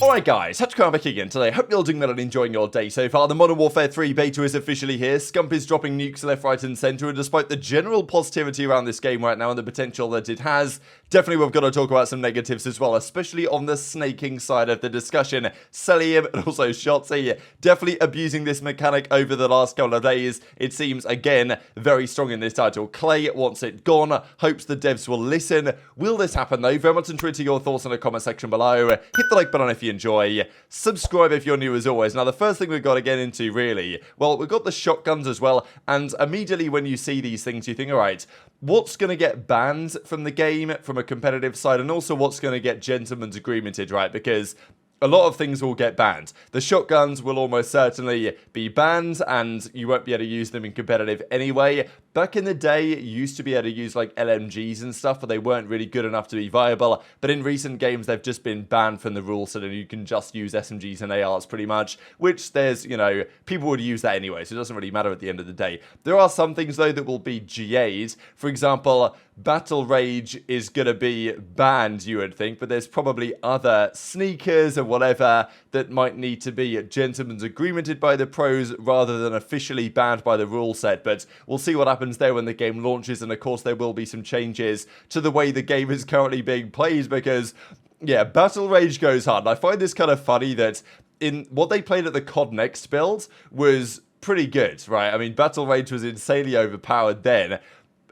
Alright guys, had to come back again today. Hope you're all doing well and enjoying your day so far. The Modern Warfare 3 beta is officially here. Scump is dropping nukes left, right and centre, and despite the general positivity around this game right now and the potential that it has, definitely we've got to talk about some negatives as well, especially on the snaking side of the discussion. Cellium and also Shotzzy definitely abusing this mechanic over the last couple of days. It seems, again, very strong in this title. Clay wants it gone, hopes the devs will listen. Will this happen though? Very much intrigued to your thoughts in the comment section below. Hit the like button if you enjoy. Subscribe if you're new as always. Now the first thing we've got to get into really, well, we've got the shotguns as well, and immediately when you see these things you think, alright, what's going to get banned from the game from a competitive side, and also what's going to get gentleman's agreemented, right? Because a lot of things will get banned. The shotguns will almost certainly be banned, and you won't be able to use them in competitive anyway. Back in the day, you used to be able to use like LMGs and stuff, but they weren't really good enough to be viable. But in recent games, they've just been banned from the rules, so that you can just use SMGs and ARs pretty much, which there's, you know, people would use that anyway, so it doesn't really matter at the end of the day. There are some things, though, that will be GA'd. For example, Battle Rage is going to be banned, you would think, but there's probably other sneakers and whatever that might need to be gentleman's agreemented by the pros rather than officially banned by the rule set. But we'll see what happens there when the game launches, and of course there will be some changes to the way the game is currently being played because, yeah, Battle Rage goes hard. And I find this kind of funny that in what they played at the COD Next build was pretty good, right? I mean, Battle Rage was insanely overpowered then.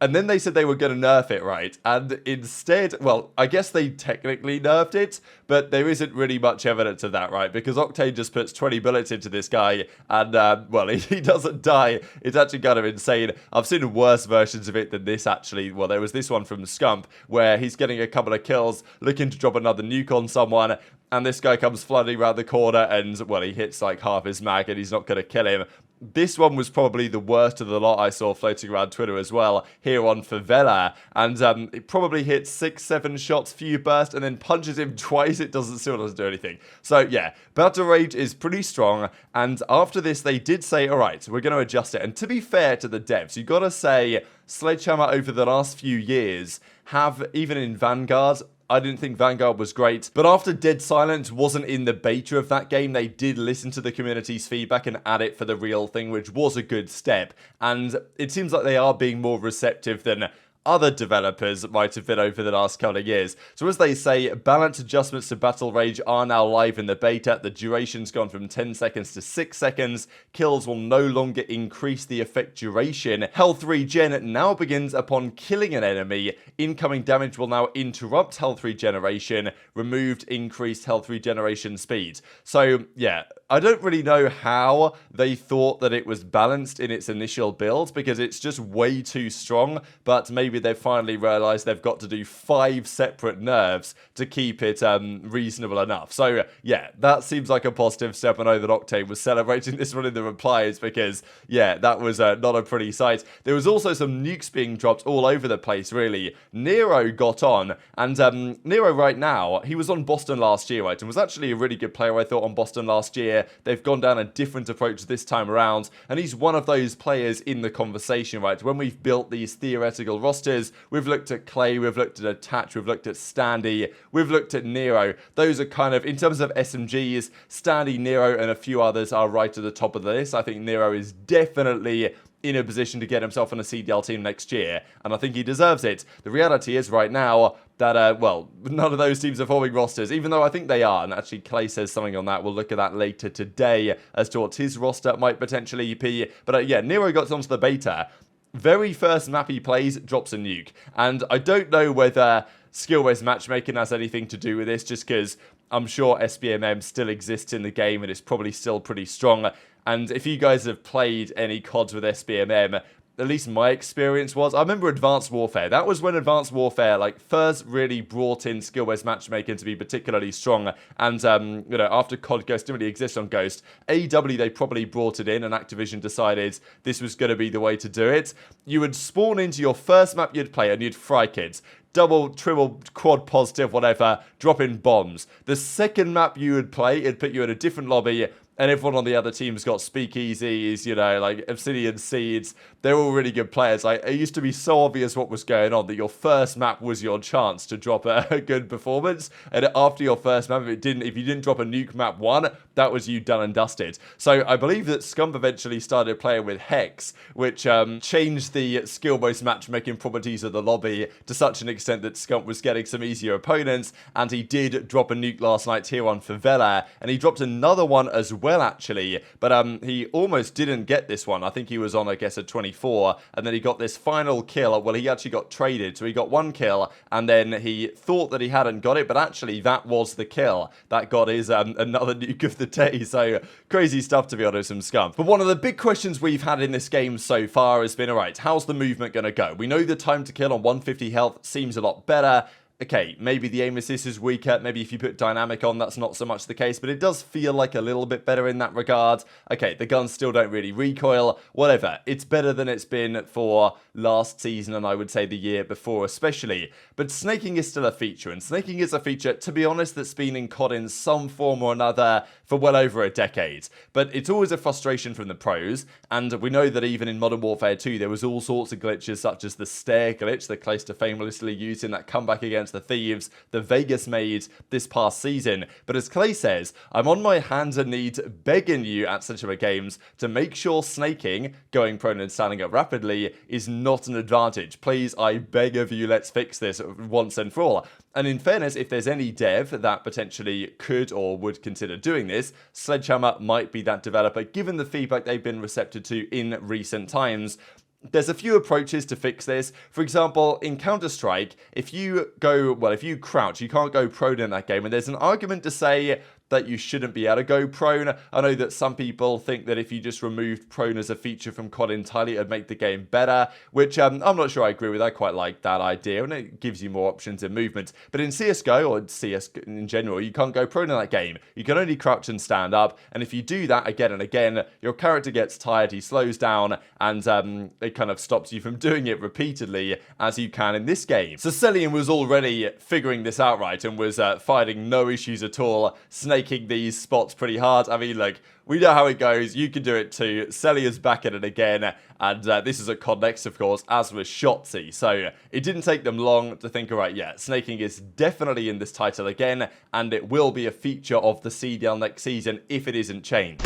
And then they said they were going to nerf it, right? And instead, well, I guess they technically nerfed it, but there isn't really much evidence of that, right? Because Octane just puts 20 bullets into this guy, and, well, he doesn't die. It's actually kind of insane. I've seen worse versions of it than this, actually. Well, there was this one from Scump, where he's getting a couple of kills, looking to drop another nuke on someone, and this guy comes flooding around the corner, and, well, he hits, like, half his mag, and he's not going to kill him. This one was probably the worst of the lot I saw floating around Twitter as well, here on Favela, and it probably hits 6-7 shots, few burst, and then punches him twice. It still doesn't do anything. So yeah, Battle Rage is pretty strong, and after this they did say, alright, we're going to adjust it. And to be fair to the devs, you got to say, Sledgehammer over the last few years have, even in Vanguard, I didn't think Vanguard was great, but after Dead Silence wasn't in the beta of that game, they did listen to the community's feedback and add it for the real thing, which was a good step. And it seems like they are being more receptive than other developers might have been over the last couple of years. So as they say, balance adjustments to Battle Rage are now live in the beta. The duration's gone from 10 seconds to 6 seconds. Kills will no longer increase the effect duration. Health regen now begins upon killing an enemy. Incoming damage will now interrupt health regeneration. Removed increased health regeneration speed. So yeah, I don't really know how they thought that it was balanced in its initial build, because it's just way too strong, but maybe they've finally realised they've got to do 5 separate nerfs to keep it reasonable enough. So yeah, that seems like a positive step. I know that Octane was celebrating this one in the replies because, yeah, that was not a pretty sight. There was also some nukes being dropped all over the place, really. Nero got on, and Nero right now, he was on Boston last year, right, and was actually a really good player, I thought, on Boston last year. They've gone down a different approach this time around, and he's one of those players in the conversation, right? When we've built these theoretical rosters, we've looked at Clay, we've looked at Attach, we've looked at Standy, we've looked at Nero. Those are kind of, in terms of SMGs, Standy, Nero, and a few others are right at the top of the list. I think Nero is definitely in a position to get himself on a CDL team next year, and I think he deserves it. The reality is right now that, well, none of those teams are forming rosters, even though I think they are, and actually Clay says something on that. We'll look at that later today as to what his roster might potentially be. But yeah, Nero got onto the beta. Very first map he plays, drops a nuke, and I don't know whether skill-based matchmaking has anything to do with this, just because I'm sure SBMM still exists in the game and it's probably still pretty strong. And if you guys have played any CODs with SBMM, at least my experience was, I remember Advanced Warfare. That was when Advanced Warfare, like, first really brought in skill-based matchmaking to be particularly strong. And, you know, after COD Ghost didn't really exist on Ghost, AEW, they probably brought it in, and Activision decided this was going to be the way to do it. You would spawn into your first map you'd play, and you'd fry kids. Double, triple, quad positive, whatever, drop in bombs. The second map you would play, it'd put you in a different lobby, and everyone on the other team's got Speakeasies, you know, like Obsidian Seeds. They're all really good players. Like, it used to be so obvious what was going on that your first map was your chance to drop a good performance, and after your first map, if you didn't drop a nuke map 1, that was you done and dusted. So I believe that Scump eventually started playing with Hex, which changed the skill-based matchmaking properties of the lobby to such an extent that Scump was getting some easier opponents, and he did drop a nuke last night here on Favela, and he dropped another one as well, actually, but he almost didn't get this one. I think he was on, I guess, a 24, and then he got this final kill. Well, he actually got traded, so he got 1 kill, and then he thought that he hadn't got it, but actually that was the kill that got his another nuke of the day. So crazy stuff, to be honest, from Scump. But one of the big questions we've had in this game so far has been, all right, how's the movement going to go? We know the time to kill on 150 health seems a lot better. Okay, maybe the aim assist is weaker. Maybe if you put dynamic on, that's not so much the case, but it does feel like a little bit better in that regard. Okay, the guns still don't really recoil. Whatever. It's better than it's been for last season, and I would say the year before especially. But snaking is still a feature, and snaking is a feature, to be honest, that's been in COD in some form or another for well over a decade. But it's always a frustration from the pros, and we know that even in Modern Warfare 2, there was all sorts of glitches, such as the stair glitch that Clayster famously used in that comeback against the Thieves, the Vegas made this past season. But as Clay says, I'm on my hands and knees begging you at Century Games to make sure snaking, going prone and standing up rapidly, is not an advantage. Please, I beg of you, let's fix this once and for all. And in fairness, if there's any dev that potentially could or would consider doing this, Sledgehammer might be that developer, given the feedback they've been receptive to in recent times. There's a few approaches to fix this. For example, in Counter-Strike, if you crouch, you can't go prone in that game. And there's an argument to say that you shouldn't be able to go prone. I know that some people think that if you just removed prone as a feature from COD entirely, it would make the game better, which I'm not sure I agree with. I quite like that idea, and it gives you more options in movement. But in CSGO, or CS in general, you can't go prone in that game. You can only crouch and stand up, and if you do that again and again, your character gets tired, he slows down, and it kind of stops you from doing it repeatedly, as you can in this game. So Cellium was already figuring this out right, and was finding no issues at all, snaking these spots pretty hard. I mean, look, we know how it goes. You can do it too. Cellium's back at it again, and this is a CleanX, of course, as was Shotzzy. So it didn't take them long to think, all right, yeah, snaking is definitely in this title again, and it will be a feature of the CDL next season if it isn't changed.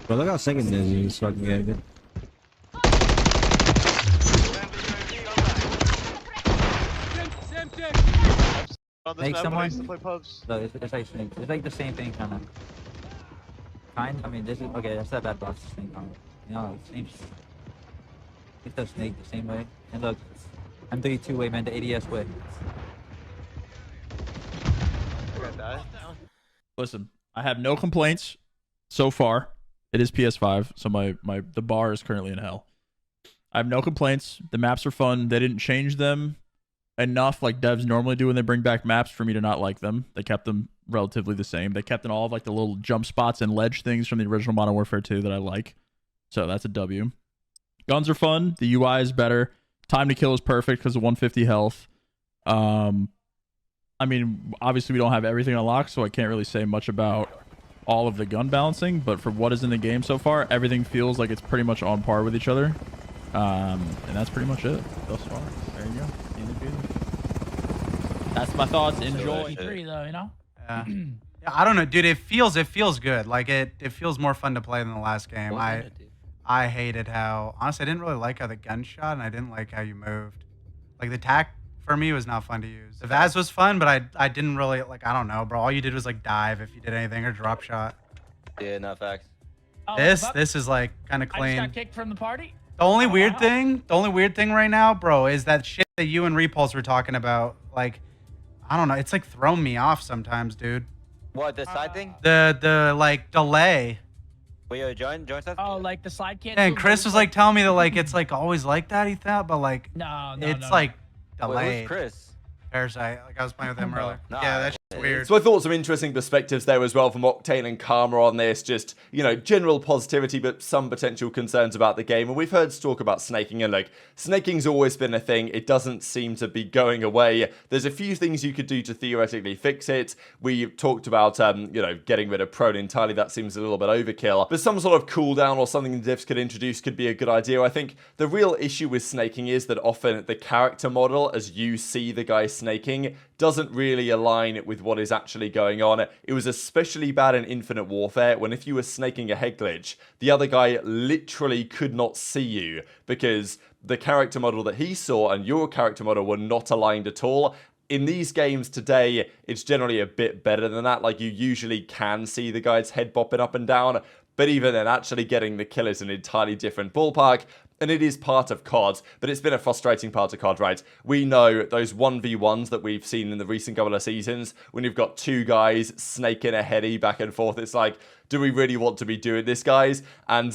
Bro, look how second is fucking good. Make someone. No, it's like snake. It's like the same thing, kind of. I mean, this is okay. That's that bad box snake. You know, same. It's the snake the same way. And look, I'm 32 way, man. The ADS way. Listen, I have no complaints so far. It is PS5, so the bar is currently in hell. I have no complaints. The maps are fun. They didn't change them enough like devs normally do when they bring back maps for me to not like them. They kept them relatively the same. They kept in all of like the little jump spots and ledge things from the original Modern Warfare 2 that I like. So that's a W. Guns are fun. The UI is better. Time to kill is perfect because of 150 health. I mean, obviously we don't have everything unlocked, so I can't really say much about all of the gun balancing, but for what is in the game so far, everything feels like it's pretty much on par with each other. And that's pretty much it thus far. There you go. That's my thoughts. Enjoy. 3 though, you know? Yeah. Yeah, I don't know, dude. It feels good. Like it feels more fun to play than the last game. I hated how, honestly, I didn't really like how the gun shot, and I didn't like how you moved. Like the tac for me was not fun to use. The Vaz was fun, but I didn't really, like, I don't know, bro. All you did was like dive if you did anything, or drop shot. Yeah, no facts. Oh, This is like kind of clean. I just got kicked from the party. The only weird thing right now, bro, is that shit that you and Repulse were talking about. Like, I don't know. It's like throwing me off sometimes, dude. What, the side thing? The like delay. Wait, yo, join stuff? Oh, like the side can't. And Chris was like telling me that like it's like always like that, he thought, but like no, it's like Wait, delayed. who's Chris? Parasite. Like I was playing with him earlier. Nah, yeah, that Weird. So I thought some interesting perspectives there as well from Octane and Karma on this. Just, you know, general positivity, but some potential concerns about the game. And we've heard talk about snaking, and like, snaking's always been a thing. It doesn't seem to be going away. There's a few things you could do to theoretically fix it. We talked about, you know, getting rid of prone entirely. That seems a little bit overkill. But some sort of cooldown or something the devs could introduce could be a good idea. I think the real issue with snaking is that often the character model, as you see the guy snaking, doesn't really align with what is actually going on. It was especially bad in Infinite Warfare when if you were snaking a head glitch, the other guy literally could not see you because the character model that he saw and your character model were not aligned at all. In these games today, it's generally a bit better than that. Like, you usually can see the guy's head bopping up and down, but even then, actually getting the kill is an entirely different ballpark. And it is part of COD, but it's been a frustrating part of COD, right? We know those 1v1s that we've seen in the recent couple of seasons, when you've got two guys snaking a heady back and forth, it's like, do we really want to be doing this, guys? And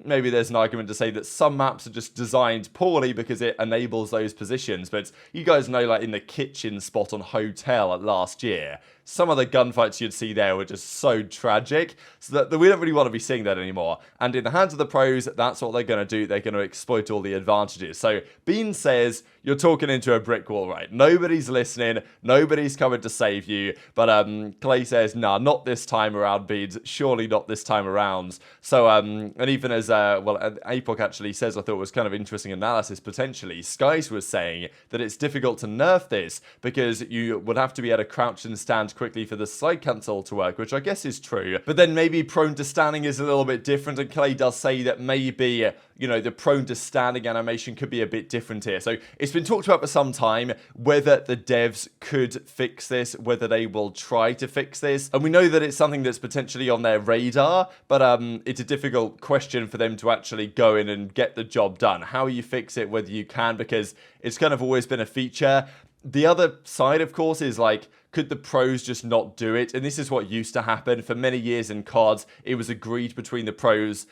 maybe there's an argument to say that some maps are just designed poorly because it enables those positions. But you guys know, like in the kitchen spot on Hotel last year, some of the gunfights you'd see there were just so tragic, so that we don't really want to be seeing that anymore. And in the hands of the pros, that's what they're going to do. They're going to exploit all the advantages. So Bean says, you're talking into a brick wall, right? Nobody's listening. Nobody's coming to save you. But Clay says, nah, not this time around, Beans. Surely not this time around. So, and even as, well, Apoc actually says, I thought it was kind of interesting analysis, potentially. Skyz was saying that it's difficult to nerf this because you would have to be able to crouch and stand quickly for the slide cancel to work, which I guess is true. But then maybe prone to standing is a little bit different, and Clay does say that maybe, you know, the prone to standing animation could be a bit different here. So it's been talked about for some time whether the devs could fix this, whether they will try to fix this. And we know that it's something that's potentially on their radar, but it's a difficult question for them to actually go in and get the job done. How you fix it, whether you can, because it's kind of always been a feature. The other side, of course, is like, could the pros just not do it? And this is what used to happen. For many years in COD, it was agreed between the pros,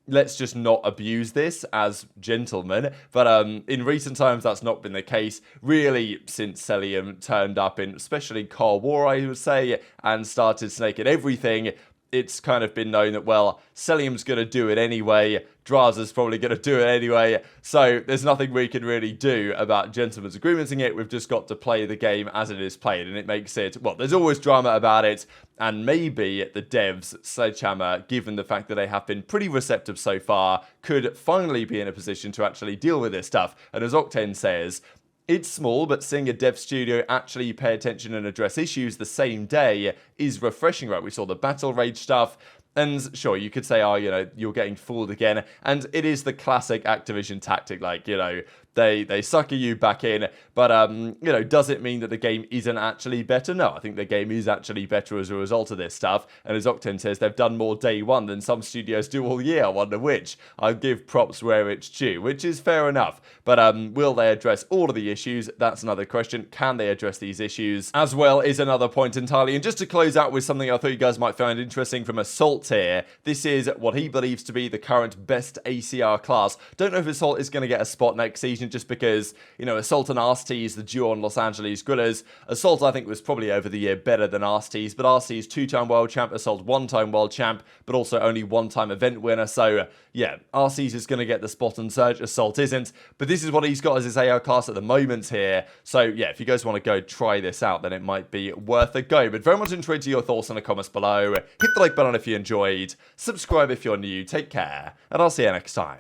let's just not abuse this as gentlemen. But in recent times, that's not been the case, really, since Cellium turned up in especially Cold War, I would say, and started snaking everything. It's kind of been known that, well, Cellium's going to do it anyway, Drazah's probably going to do it anyway, so there's nothing we can really do about gentlemen's agreementing it. We've just got to play the game as it is played, and it makes it, well, there's always drama about it, and maybe the devs, Sledgehammer, given the fact that they have been pretty receptive so far, could finally be in a position to actually deal with this stuff. And as Octane says, it's small, but seeing a dev studio actually pay attention and address issues the same day is refreshing, right? We saw the battle rage stuff, and sure, you could say, oh, you know, you're getting fooled again, and it is the classic Activision tactic, like, you know, they sucker you back in, but, you know, does it mean that the game isn't actually better? No, I think the game is actually better as a result of this stuff, and as Octane says, they've done more day one than some studios do all year. I wonder which. I'll give props where it's due, which is fair enough, but will they address all of the issues? That's another question. Can they address these issues as well is another point entirely. And just to close out with something I thought you guys might find interesting from Assault here, this is what he believes to be the current best ACR class. Don't know if Assault is going to get a spot next season, just because, you know, Assault and RCT's the duo on Los Angeles Grillers. Assault, I think, was probably over the year better than RCT's, but RCT's two-time world champ, Assault one-time world champ, but also only one-time event winner. So, yeah, RCT's is going to get the spot on Surge. Assault isn't, but this is what he's got as his AR class at the moment here. So, yeah, if you guys want to go try this out, then it might be worth a go. But very much intrigued to your thoughts in the comments below. Hit the like button if you enjoyed. Subscribe if you're new. Take care, and I'll see you next time.